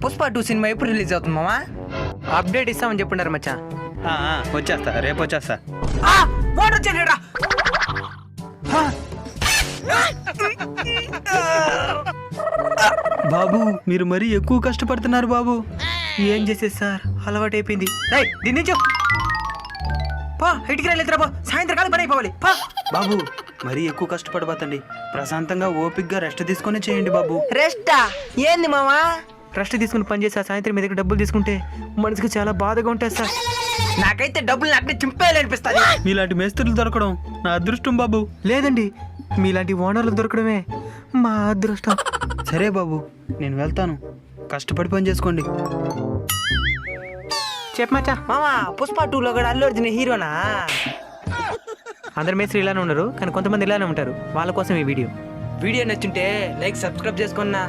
Pushpa 2 cinema ఎప్పుడు release అవుతుంది మామా? అప్డేట్ ఇస్తామని చెప్పుండారు మచ్చా. వచ్చేస్తా, రేపు వచ్చేస్తా. వాటర్ వచ్చాడా? బాబు మీరు మరీ ఎక్కువ కష్టపడుతున్నారు బాబు. ఏం చేసేది సార్, అలవాటు అయిపోయింది. దీని నుంచి పా, ఇటుకి రాలేదురా బా, సాయంత్రం కాలం పని అయిపోవాలి. పా బాబు మరీ ఎక్కువ కష్టపడబోతండి. ప్రశాంతంగా ఓపిక్గా రెస్ట్ తీసుకొని చేయండి బాబు. రెస్టా? ఏంది మామా? రెస్ట్ తీసుకుని పని చేసి సాయంత్రం మీ దగ్గర డబ్బులు తీసుకుంటే మనసుకు చాలా బాధగా ఉంటుంది సార్. నాకైతే డబ్బులు నాకే చింపేయాలనిపిస్తుంది. మీలాంటి మేస్త్రులు దొరకడం నా అదృష్టం బాబు. లేదండి, మీలాంటి ఓనర్లకు దొరకడమే మా అదృష్టం. సరే బాబు, నేను వెళ్తాను. కష్టపడి పని చేసుకోండి. చెప్పమచ్చా. మామా, పుష్ప 2లో కూడా అల్లు అర్జున్ హీరోనా? అందరు మేస్త్రి ఇలానే ఉండరు, కానీ కొంతమంది ఇలానే ఉంటారు. వాళ్ళ కోసం ఈ వీడియో వీడియో నచ్చుంటే లైక్, సబ్స్క్రైబ్ చేసుకున్నా.